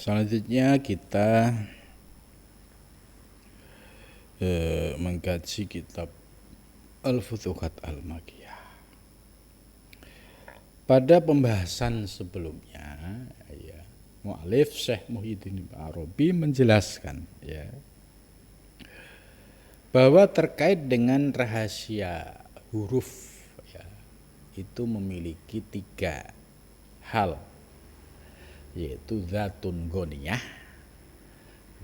Selanjutnya kita mengkaji kitab Al-Futuhat Al-Makkiyah. Pada pembahasan sebelumnya, mu'alif Syekh Muhyiddin Ibn Arabi menjelaskan bahwa terkait dengan rahasia huruf itu memiliki 3 hal, yaitu zatun ghaniyah,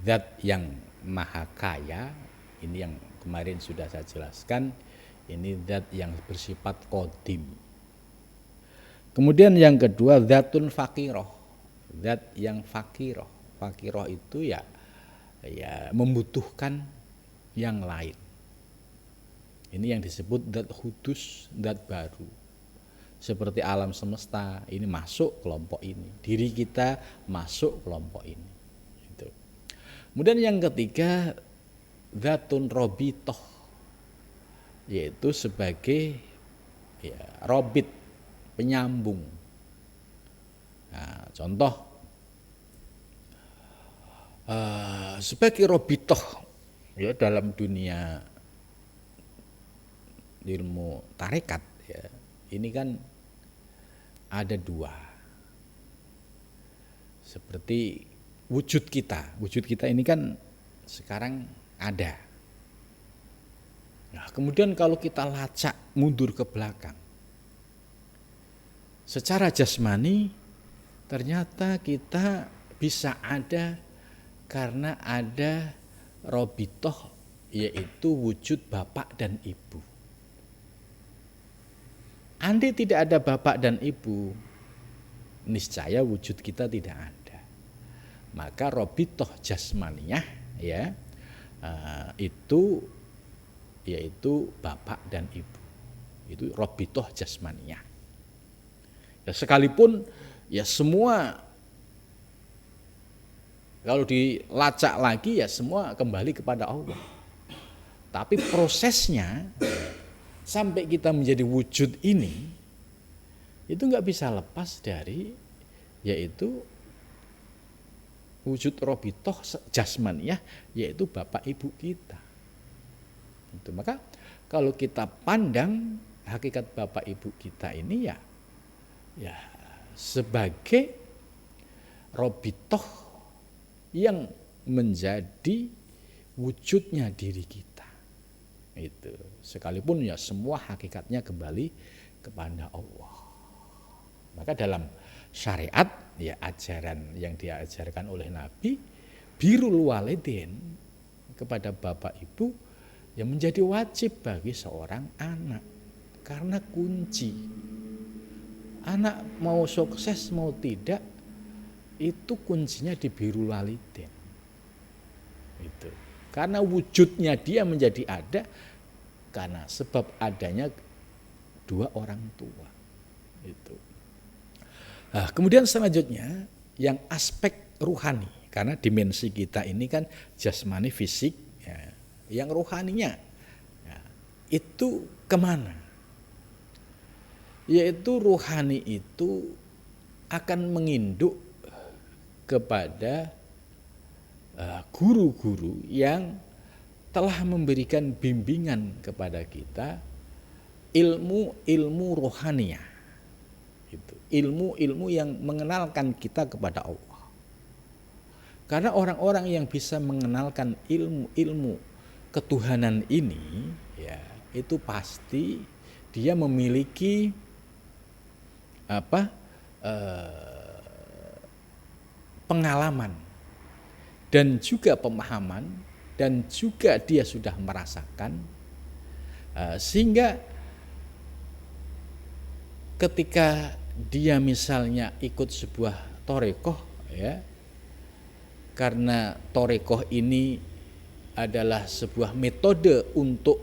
zat yang maha kaya. Ini yang kemarin sudah saya jelaskan, ini zat yang bersifat qadim. Kemudian yang kedua zatun faqiroh, zat yang faqiroh. Faqiroh itu ya membutuhkan yang lain. Ini yang disebut zat hudus, zat baru. Seperti alam semesta ini masuk kelompok ini, diri kita masuk kelompok ini. Gitu. Kemudian yang ketiga zatun robitoh, yaitu sebagai robit, penyambung. Nah, contoh sebagai robitoh dalam dunia ilmu tarekat ini kan ada 2. Seperti wujud kita ini kan sekarang ada. Nah, kemudian kalau kita lacak mundur ke belakang, secara jasmani ternyata kita bisa ada karena ada robitoh, yaitu wujud bapak dan ibu. Andai tidak ada bapak dan ibu, niscaya wujud kita tidak ada. Maka robitoh jasmaniyah itu yaitu bapak dan ibu. Itu robitoh jasmaniyah. Sekalipun semua kalau dilacak lagi semua kembali kepada Allah. Tapi prosesnya sampai kita menjadi wujud ini itu nggak bisa lepas dari yaitu wujud robitoh jasmaniyah, yaitu bapak ibu kita. Itu maka kalau kita pandang hakikat bapak ibu kita ini ya sebagai robitoh yang menjadi wujudnya diri kita. Itu sekalipun semua hakikatnya kembali kepada Allah. Maka dalam syariat ajaran yang diajarkan oleh Nabi, birrul walidain, kepada bapak ibu yang menjadi wajib bagi seorang anak, karena kunci anak mau sukses mau tidak itu kuncinya di birrul walidain. Itu karena wujudnya dia menjadi ada karena sebab adanya 2 orang tua. Itu. Nah, kemudian selanjutnya yang aspek ruhani, karena dimensi kita ini kan jasmani fisik, yang ruhaninya itu kemana? Yaitu ruhani itu akan menginduk kepada guru-guru yang telah memberikan bimbingan kepada kita ilmu rohaniyah, itu ilmu yang mengenalkan kita kepada Allah. Karena orang-orang yang bisa mengenalkan ilmu ketuhanan ini itu pasti dia memiliki pengalaman dan juga pemahaman, dan juga dia sudah merasakan, sehingga ketika dia misalnya ikut sebuah torekoh karena torekoh ini adalah sebuah metode untuk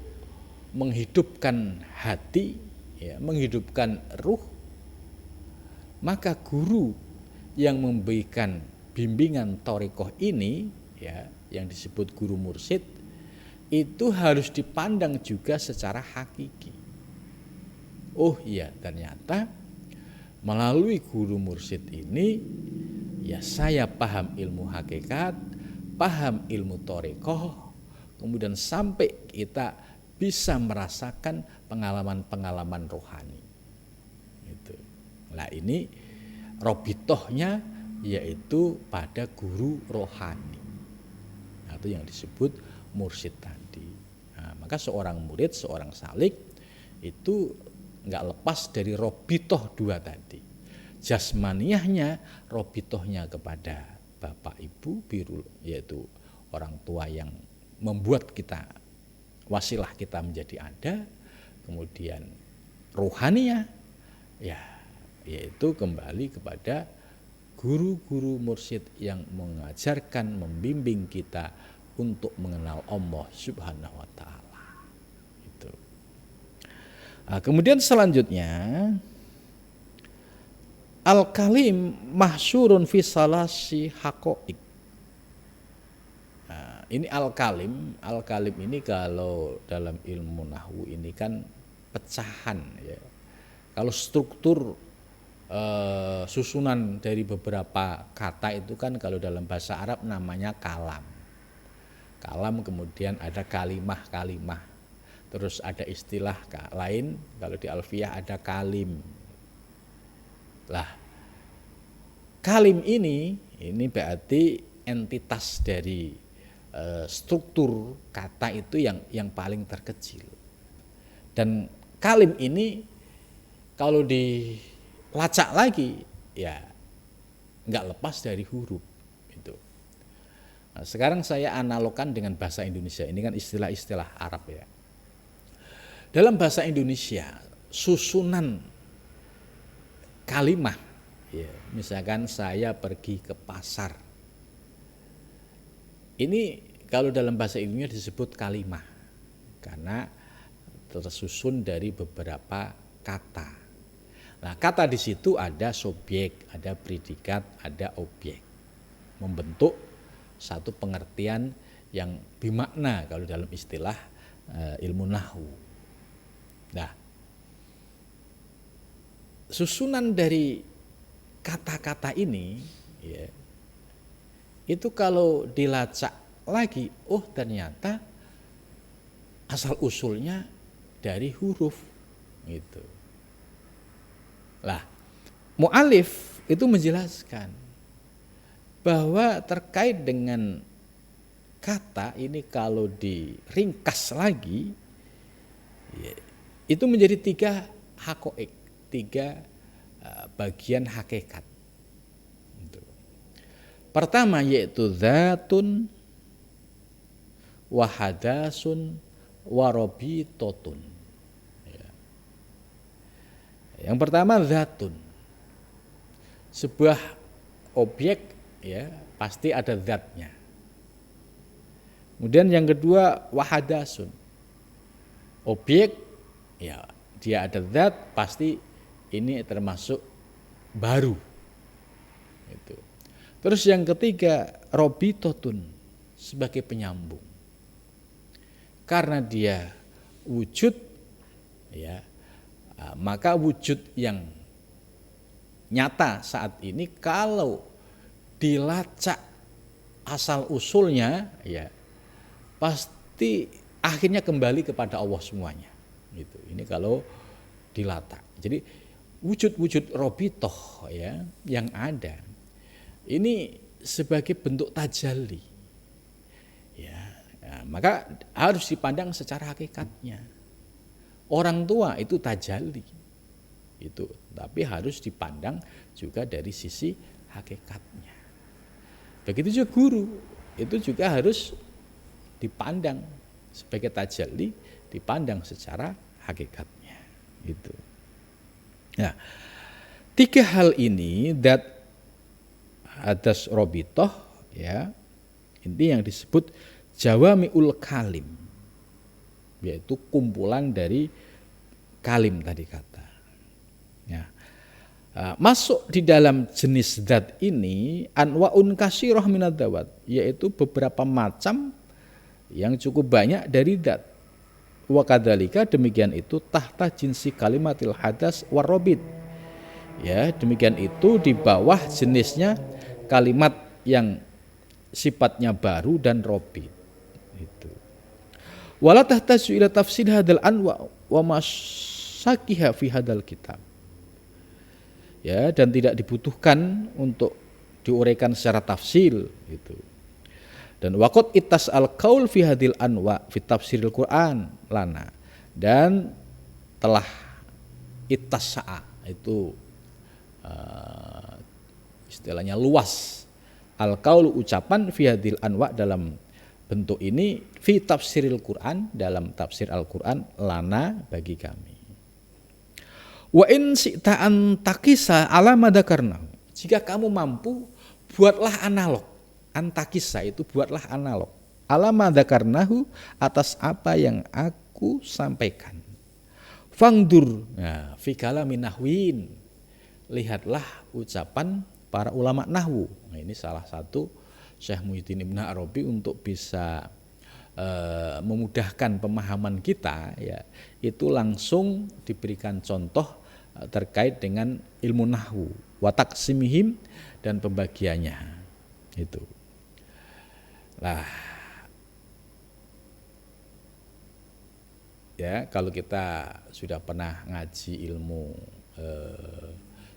menghidupkan hati, menghidupkan ruh, maka guru yang memberikan bimbingan torekoh ini yang disebut guru mursyid itu harus dipandang juga secara hakiki. Oh iya, ternyata melalui guru mursyid ini Ya, saya paham ilmu hakikat, paham ilmu thariqah, kemudian sampai kita bisa merasakan pengalaman-pengalaman rohani. Gitu. Nah, ini robitohnya yaitu pada guru rohani. Nah, itu yang disebut mursyid tadi. Nah, maka seorang murid, seorang salik itu nggak lepas dari robitoh dua tadi. Jasmaniyahnya, robitohnya kepada bapak ibu biru, yaitu orang tua yang membuat kita, wasilah kita menjadi ada. Kemudian rohaninya, ya, yaitu kembali kepada guru-guru mursyid yang mengajarkan, membimbing kita untuk mengenal Allah Subhanahu wa Ta'ala. Itu. Nah, kemudian selanjutnya, al-kalim mahsyurun fi salasi haqaiq. Nah, ini al-kalim ini kalau dalam ilmu nahwu ini kan pecahan, ya. Kalau struktur susunan dari beberapa kata itu kan kalau dalam bahasa Arab namanya kalam. Kalam kemudian ada kalimah, terus ada istilah lain, kalau di Alfiyah ada kalim. Lah, kalim ini berarti entitas dari struktur kata itu yang paling terkecil. Dan kalim ini kalau dilacak lagi, ya nggak lepas dari huruf itu. Nah, sekarang saya analogkan dengan bahasa Indonesia. Ini kan istilah-istilah Arab, ya. Dalam bahasa Indonesia, susunan kalimah, ya, misalkan saya pergi ke pasar. Ini kalau dalam bahasa Indonesia disebut kalimah karena tersusun dari beberapa kata. Nah, kata di situ ada subjek, ada predikat, ada objek, membentuk satu pengertian yang bimakna kalau dalam istilah ilmu nahwu. Nah, susunan dari kata-kata ini, ya, itu kalau dilacak lagi, oh ternyata asal usulnya dari huruf, gitu. Lah, mu'alif itu menjelaskan bahwa terkait dengan kata ini kalau diringkas lagi, ya, itu menjadi 3 haqaiq, 3 bagian hakikat. Pertama yaitu dzatun, wahadasun, warobitotun. Yang pertama dzatun, sebuah objek, ya, pasti ada zatnya. Kemudian yang kedua wahadasun, objek, ya, dia ada zat, pasti ini termasuk baru. Itu. Terus yang ketiga robitotun, sebagai penyambung. Karena dia wujud, ya, maka wujud yang nyata saat ini kalau dilacak asal usulnya, ya, pasti akhirnya kembali kepada Allah semuanya. Gitu. Ini kalau dilatak. Jadi wujud-wujud robitoh, ya, yang ada ini sebagai bentuk tajalli, ya, maka harus dipandang secara hakikatnya. Orang tua itu tajalli, itu, tapi harus dipandang juga dari sisi hakikatnya. Begitu juga guru, itu juga harus dipandang sebagai tajalli, dipandang secara hakikatnya. Gitu. Nah, 3 hal ini, dat, hadas, robitoh, ya, ini yang disebut jawami'ul kalim, yaitu kumpulan dari kalim tadi kata. Ya. Masuk di dalam jenis zat ini anwa'un katsirah minad dawat, yaitu beberapa macam yang cukup banyak dari zat. Wa kadzalika, demikian itu tahta jinsi kalimatil hadas warobit. Ya, demikian itu di bawah jenisnya kalimat yang sifatnya baru dan robit. Itu. Wala tahtaju ila tafsir hadal anwa wa masakiha fi hadal kitab. Ya, dan tidak dibutuhkan untuk diuraikan secara tafsil gitu. Dan waqad ittas al qaul fi hadil anwa fi tafsiril Quran lana, dan telah ittasa'a itu istilahnya luas al qaul ucapan fi hadil anwa dalam bentuk ini fi tafsiril Quran dalam tafsir Al-Quran lana bagi kami. Wa in syi'ta an takisa ala madakarna, jika kamu mampu buatlah analog. Antakisa itu buatlah analog. Ala madakarnahu atas apa yang aku sampaikan. Fangdur fi kalamin nahwin, lihatlah ucapan para ulama nahwu. Nah, ini salah satu Syekh Muhyiddin Ibn Arabi untuk bisa memudahkan pemahaman kita, ya, itu langsung diberikan contoh terkait dengan ilmu nahwu, wa taqsimihim, dan pembagiannya itu. Lah, ya, kalau kita sudah pernah ngaji ilmu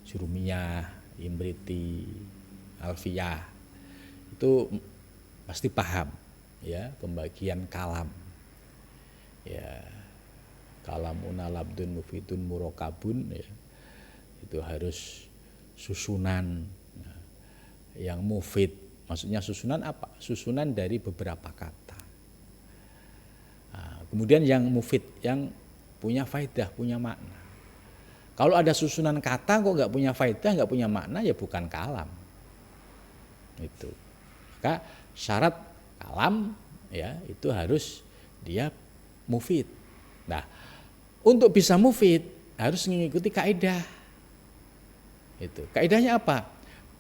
Jurumiyah, Imriti, Alfiyah, itu pasti paham, ya, pembagian kalam. Ya, kalamuna labdun mufidun murokabun, ya, itu harus susunan. Nah, yang mufid, maksudnya susunan apa? Susunan dari beberapa kata. Nah, kemudian yang mufid, yang punya faedah, punya makna. Kalau ada susunan kata kok nggak punya faedah, nggak punya makna, ya bukan kalam. Itu. Maka syarat kalam, ya, itu harus dia mufid. Nah, untuk bisa mufid harus mengikuti kaidah. Itu. Kaidahnya apa?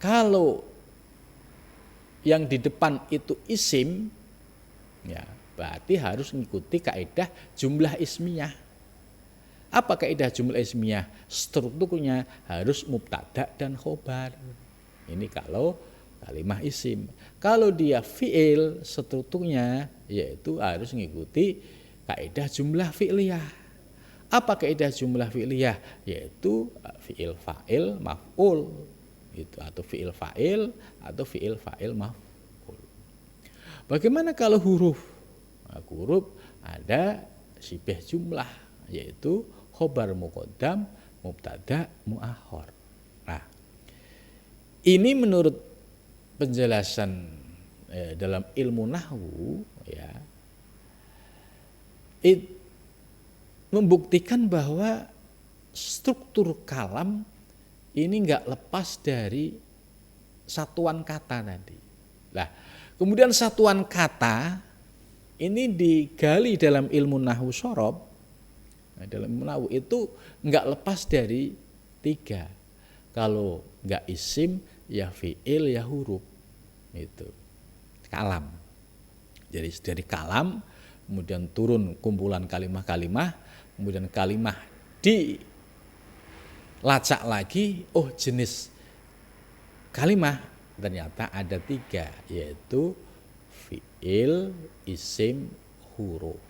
Kalau yang di depan itu isim, ya, berarti harus mengikuti kaidah jumlah ismiyah. Apa kaidah jumlah ismiyah? Strukturnya harus mubtada dan khobar. Ini kalau kalimah isim. Kalau dia fi'il, strukturnya yaitu harus mengikuti kaidah jumlah fi'liyah. Apa kaidah jumlah fi'liyah? Yaitu fi'il fa'il maf'ul, itu, atau fi'il fa'il atau fi'il fa'il maf'ul. Bagaimana kalau huruf? Nah, huruf ada sibah jumlah, yaitu khobar muqaddam, mubtada, muakhor. Nah, ini menurut penjelasan dalam ilmu nahwu, ya, membuktikan bahwa struktur kalam ini enggak lepas dari satuan kata tadi. Nah, kemudian satuan kata ini digali dalam ilmu nahwu syarab. Nah, dalam ilmu nahwu itu enggak lepas dari tiga. Kalau enggak isim, ya fi'il, ya huruf. Itu kalam. Jadi dari kalam kemudian turun kumpulan kalimah-kalimah, kemudian kalimah dilacak lagi, oh jenis kalimah ternyata ada tiga, yaitu fi'il, isim, huruf.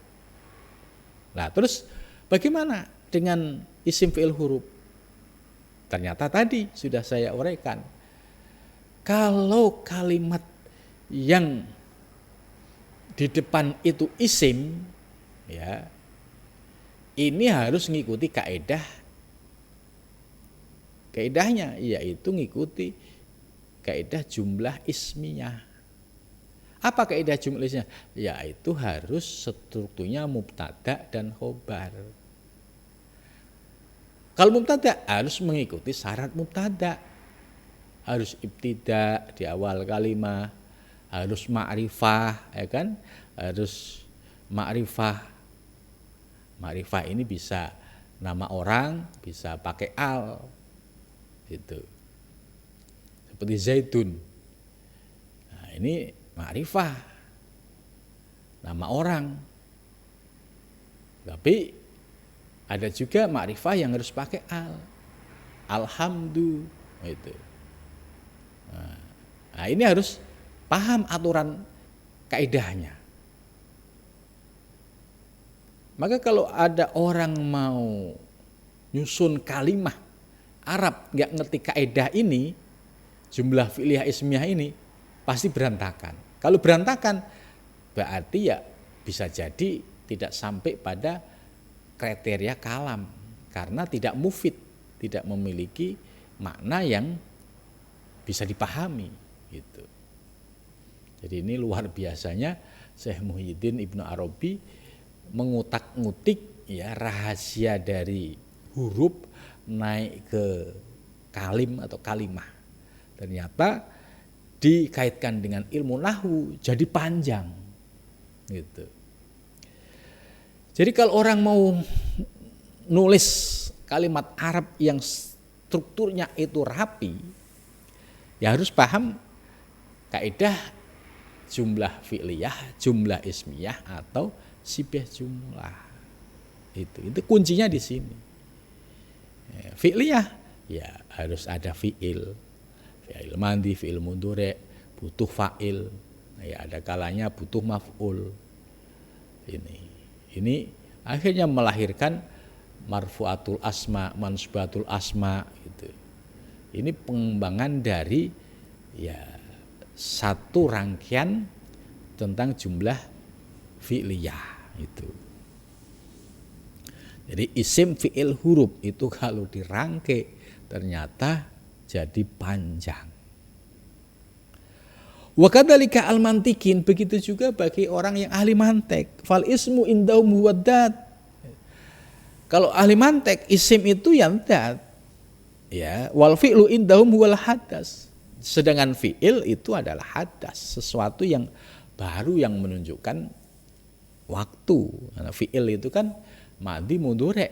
Nah, terus bagaimana dengan isim, fi'il, huruf? Ternyata tadi sudah saya uraikan. Kalau kalimat yang di depan itu isim, ya, ini harus mengikuti kaidahnya, yaitu mengikuti kaidah jumlah ismiyah. Apa kaidah jumlah ismiyah? Yaitu harus strukturnya mubtada dan khobar. Kalau mubtada harus mengikuti syarat mubtada, harus ibtida di awal kalimah, harus ma'rifah, ya kan? Harus ma'rifah. Ma'rifah ini bisa nama orang, bisa pakai al. Itu. Seperti Zaidun. Nah, ini ma'rifah. Nama orang. Tapi ada juga ma'rifah yang harus pakai al. Alhamdulillah. Itu. Nah, Nah, ini harus paham aturan kaidahnya. Maka kalau ada orang mau nyusun kalimah Arab nggak ngerti kaidah ini, jumlah fi'liyah ismiyah ini pasti berantakan. Kalau berantakan berarti ya bisa jadi tidak sampai pada kriteria kalam karena tidak mufid, tidak memiliki makna yang bisa dipahami gitu. Jadi ini luar biasanya Syekh Muhyiddin Ibnu Arabi mengutak-ngutik ya rahasia dari huruf naik ke kalim atau kalimah. Ternyata dikaitkan dengan ilmu nahwu jadi panjang gitu. Jadi kalau orang mau nulis kalimat Arab yang strukturnya itu rapi, ya harus paham kaidah jumlah fi'liyah, jumlah ismiyah atau sibah jumlah. Itu kuncinya di sini. Fi'liyah ya harus ada fi'il mandi, fi'il mudhari, butuh fa'il. Ya ada kalanya butuh maf'ul. Ini akhirnya melahirkan marfu'atul asma, mansbubatul asma gitu. Ini pengembangan dari ya satu rangkaian tentang jumlah fi'liyah itu. Jadi isim, fi'il, huruf itu kalau dirangkai ternyata jadi panjang. Wa kadzalika al-mantikin, begitu juga bagi orang yang ahli mantek. Fal ismu indahum huwa dat. Kalau ahli mantek isim itu yang dat. Ya, wal fi'lu indahum huwal hadas. Sedangkan fi'il itu adalah hadas, sesuatu yang baru yang menunjukkan waktu. Karena fi'il itu kan madi mudhari.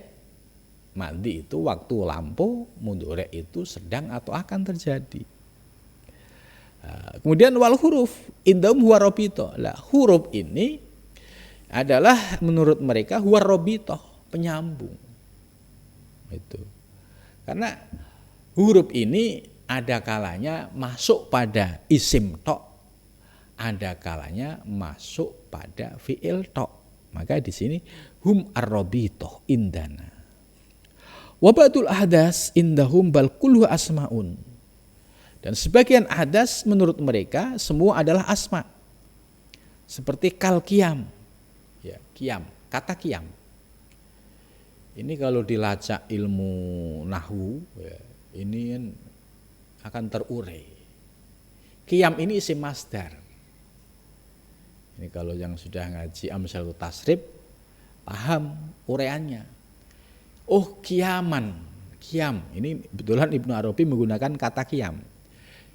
Madi itu waktu lampau, mudhari itu sedang atau akan terjadi. Kemudian wal huruf indahum huwa rabithah. Lah huruf ini adalah menurut mereka huwa rabithah, penyambung. Itu. Karena huruf ini ada kalanya masuk pada isim tok, ada kalanya masuk pada fi'il tok. Maka di sini hum ar-rabithah indana. Wa ba'dul ahdas indahum bal kullu asmaun. Dan sebagian ahdas menurut mereka semua adalah asma. Seperti kal qiyam. Ya, qiyam, kata qiyam. Ini kalau dilacak ilmu nahwu ya, ini akan terurai. Qiyam ini isim masdar. Ini kalau yang sudah ngaji amsalul tasrif paham uraiannya. Oh, qiyaman, qiyam. Ini betulan Ibnu Arabi menggunakan kata qiyam.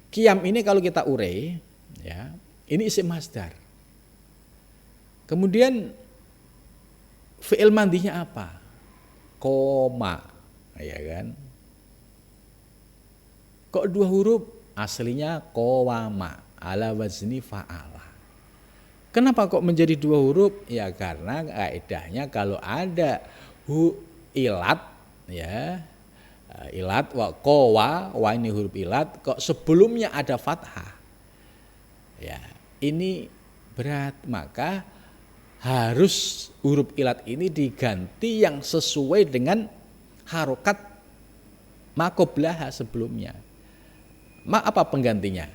Qiyam ini kalau kita urai ya, ini isim masdar. Kemudian fi'il mandinya apa? Koma, ya kan? Kok dua huruf? Aslinya qawama ala wazni fa'ala. Kenapa kok menjadi dua huruf? Ya karena kaidahnya kalau ada ilat ya, ilat wa qawa, wa ini huruf ilat kok sebelumnya ada fathah. Ya, ini berat, maka harus huruf ilat ini diganti yang sesuai dengan harokat maqoblaha sebelumnya. Apa penggantinya?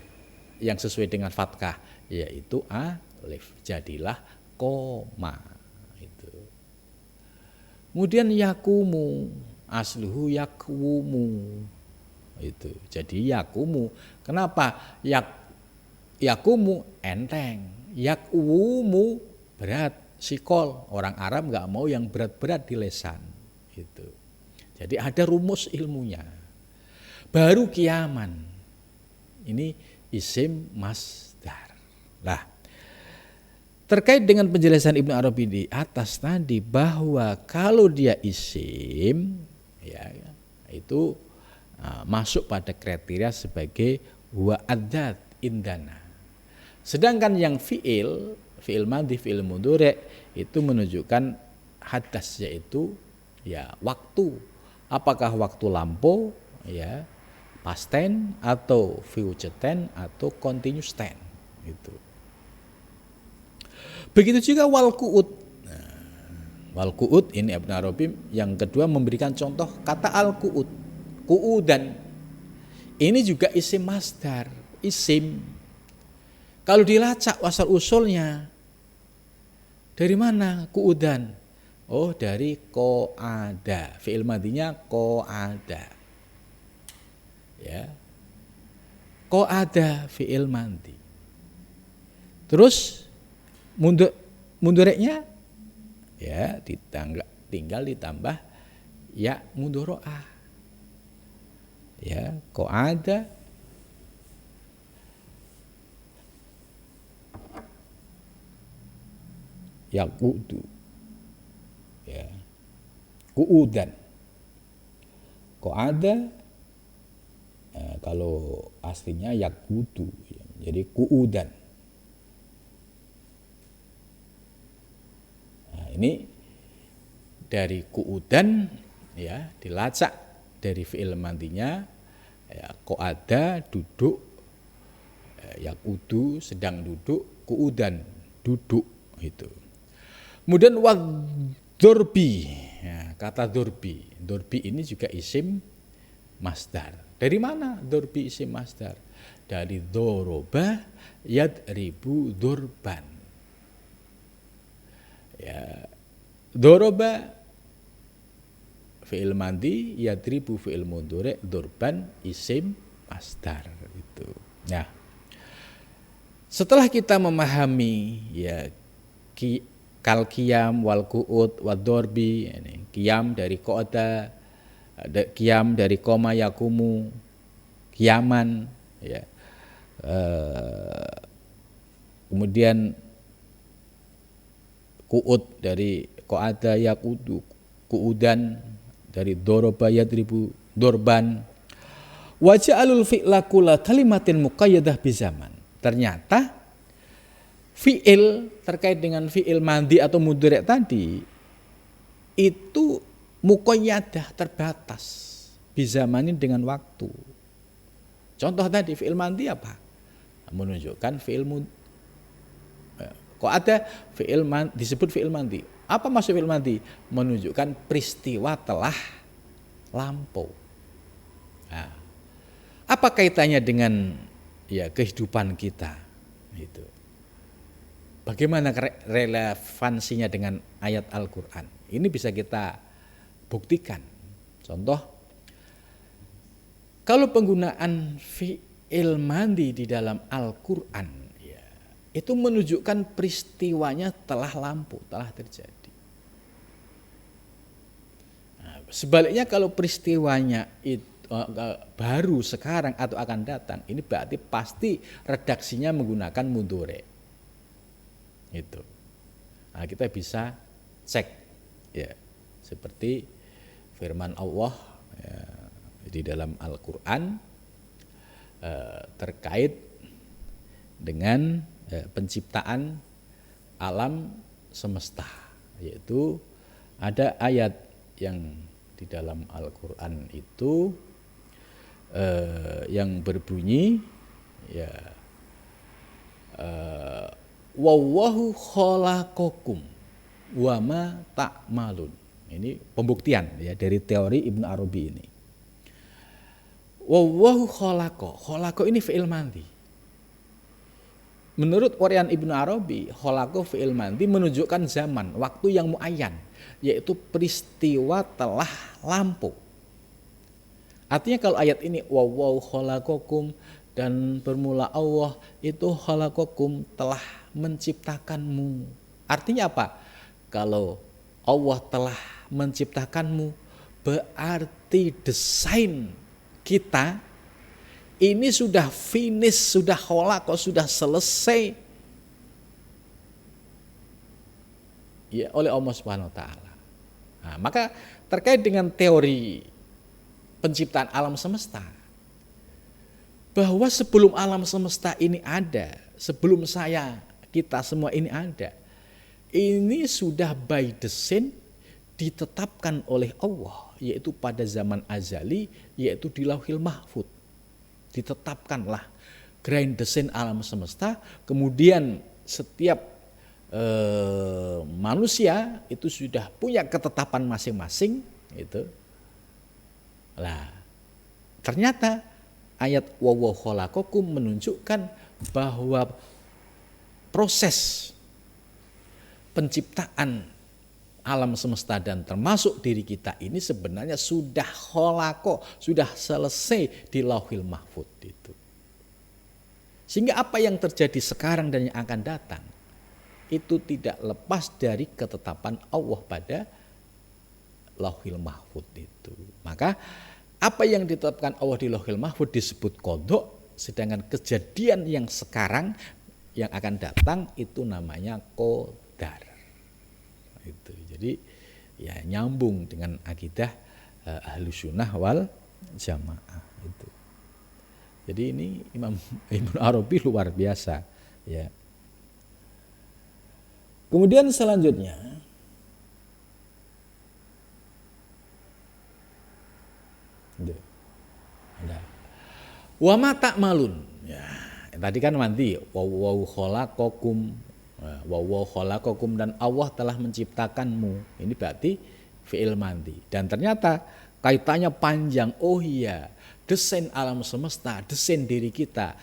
Yang sesuai dengan fathah yaitu alif. Jadilah koma itu. Kemudian yakumu, asluhu yakumu. Itu. Jadi yakumu. Kenapa? Yakumu enteng. Yakumu berat, sikol. Orang Arab enggak mau yang berat-berat di lesan. Itu. Jadi ada rumus ilmunya. Baru kiaman. Ini isim masdar. Lah, terkait dengan penjelasan Ibnu Arabi di atas tadi bahwa kalau dia isim ya itu masuk pada kriteria sebagai huwa adzat indana. Sedangkan yang fi'il madi, fi'il mudhari itu menunjukkan hadas yaitu ya waktu. Apakah waktu lampau ya past tense atau future tense atau continuous tense gitu. Begitu juga wal qu'ud. Wal qu'ud ini Ibnu Arabi yang kedua memberikan contoh kata al qu'ud. Qu'udan ini juga isim masdar, isim. Kalau dilacak asal usulnya dari mana qu'udan? Oh, dari qa'ada. Fi'il madhinya qa'ada. Ya. Qa'ada fi'il madhi. Terus mundureknya ya tinggal ditambah ya mudhoro'ah. Ya, qa'ada yaqudu. Ya. Qu'udan. Qa'ada kalau aslinya yaqudu, ya, jadi qu'udan. Ini dari qu'udan ya dilacak dari fi'il madhinya ya, qa'ada duduk, yaqudu sedang duduk, qu'udan duduk itu. Kemudian wadzurbi ya, kata dzurbi ini juga isim masdar. Dari mana dzurbi isim masdar? Dari dzoroba yadribu dzurban. Ya, dzoroba fi'il madhi, yadribu fi'il mudhari', dzurban isim masdar itu. Nah, setelah kita memahami ya kal qiyam wal qu'ud wad dzorbi, ini qiyam dari qa'ada, qiyam dari qoma yakumu, qiyaman ya. Kemudian qu'ud dari qa'ada yaqudu, qu'udan dari dzoroba yadribu dzorban. Wa ja'alul fi'la kulla kalimatin muqayyadah bizaman. Ternyata fi'il terkait dengan fi'il madhi atau mudhari' tadi itu muqayyadah, terbatas, bizamanin dengan waktu. Contoh tadi fi'il madhi apa? Menunjukkan fi'il kok ada fi'il disebut fi'il madhi. Apa maksud fi'il madhi? Menunjukkan peristiwa telah lampau. Nah, apa kaitannya dengan ya kehidupan kita? Itu. Bagaimana relevansinya dengan ayat Al-Quran? Ini bisa kita buktikan. Contoh, kalau penggunaan fi'il madhi di dalam Al-Quran, ya, itu menunjukkan peristiwanya telah lampau, telah terjadi. Nah, sebaliknya kalau peristiwanya itu baru sekarang atau akan datang, ini berarti pasti redaksinya menggunakan mudhari'. Itu. Nah, kita bisa cek ya, seperti firman Allah ya, di dalam Al-Quran terkait dengan penciptaan alam semesta, yaitu ada ayat yang di dalam Al-Quran itu yang berbunyi ya wallahu khalaqakum wa ma ta'malun. Ini pembuktian ya dari teori Ibnu Arabi ini. Wallahu khalaqa ini fi'il madhi. Menurut uraian Ibnu Arabi, khalaqa fi'il madhi menunjukkan zaman, waktu yang muayyan, yaitu peristiwa telah lampau. Artinya kalau ayat ini wallahu khalaqakum dan bermula Allah itu khalaqakum telah menciptakanmu. Artinya apa? Kalau Allah telah menciptakanmu, berarti desain kita ini sudah finish, sudah khalaqa, sudah selesai ya oleh Allah Subhanahu wa taala. Nah, maka terkait dengan teori penciptaan alam semesta, bahwa sebelum alam semesta ini ada, sebelum kita semua ini ada, ini sudah by design ditetapkan oleh Allah, yaitu pada zaman azali, yaitu di Lauhil Mahfuz. ditetapkanlah grand design alam semesta, kemudian setiap manusia itu sudah punya ketetapan masing-masing itu. Lah, ternyata ayat wa khalaqakum menunjukkan bahwa proses penciptaan alam semesta dan termasuk diri kita ini sebenarnya sudah kholako, sudah selesai di Lauhil Mahfud itu. Sehingga apa yang terjadi sekarang dan yang akan datang itu tidak lepas dari ketetapan Allah pada Lauhil Mahfud itu. Maka apa yang ditetapkan Allah di Lauhil Mahfud disebut qadha, sedangkan kejadian yang sekarang yang akan datang itu namanya qadar. Itu. Jadi ya nyambung dengan akidah Ahlus Sunnah wal Jamaah itu. Jadi ini Imam Ibnu Arabi luar biasa ya. Kemudian selanjutnya ada wa ma ta'malun ya. Tadi kan nanti wa khalaqakum wa khalaqakum dan Allah telah menciptakanmu. Ini berarti fi'il mandi. Dan ternyata kaitannya panjang. Oh iya, desain alam semesta, desain diri kita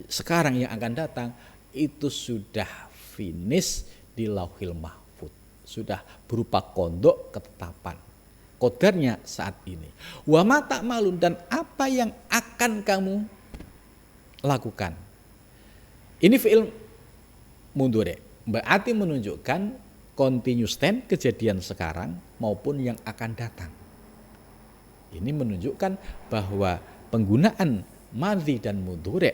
sekarang yang akan datang itu sudah finish di Lauhil Mahfud. Sudah berupa kondok ketetapan. Qadarnya saat ini. Wa ma ta'malun dan apa yang akan kamu lakukan. Ini fi'il mudhari'. Berarti menunjukkan continuous tense kejadian sekarang maupun yang akan datang. Ini menunjukkan bahwa penggunaan madhi dan mudhari'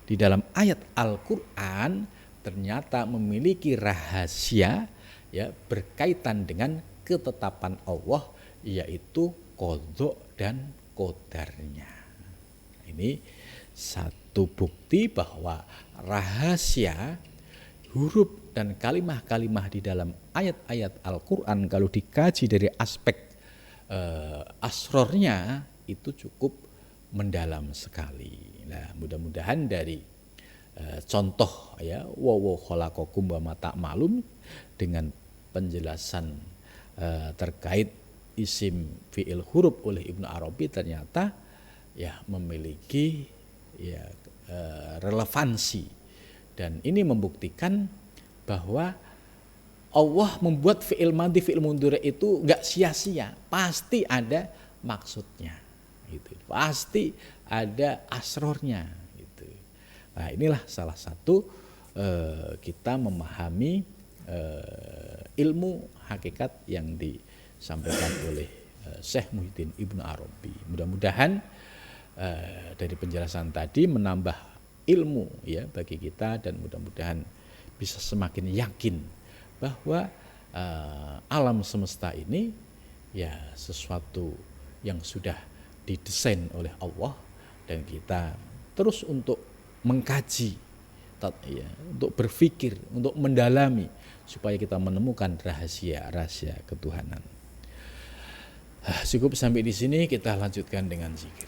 di dalam ayat Al-Qur'an ternyata memiliki rahasia ya berkaitan dengan ketetapan Allah yaitu qadha dan qadarnya. Ini satu bukti bahwa rahasia huruf dan kalimah-kalimah di dalam ayat-ayat Al-Quran kalau dikaji dari aspek asrornya itu cukup mendalam sekali. Nah, mudah-mudahan dari contoh ya wa khalaqakum wa ma ta'malun dengan penjelasan terkait isim fi'il huruf oleh Ibnu Arabi ternyata ya memiliki ya relevansi. Dan ini membuktikan bahwa Allah membuat fi'il madhi, fi'il mudhari' itu enggak sia-sia, pasti ada maksudnya. Gitu. Pasti ada asrornya. Gitu. Nah inilah salah satu kita memahami ilmu hakikat yang disampaikan oleh Syekh Muhyiddin Ibnu Arabi. Mudah-mudahan dari penjelasan tadi menambah ilmu ya bagi kita dan mudah-mudahan bisa semakin yakin bahwa alam semesta ini ya sesuatu yang sudah didesain oleh Allah dan kita terus untuk mengkaji ya, untuk berpikir, untuk mendalami supaya kita menemukan rahasia-rahasia ketuhanan. Cukup sampai di sini, kita lanjutkan dengan zikir.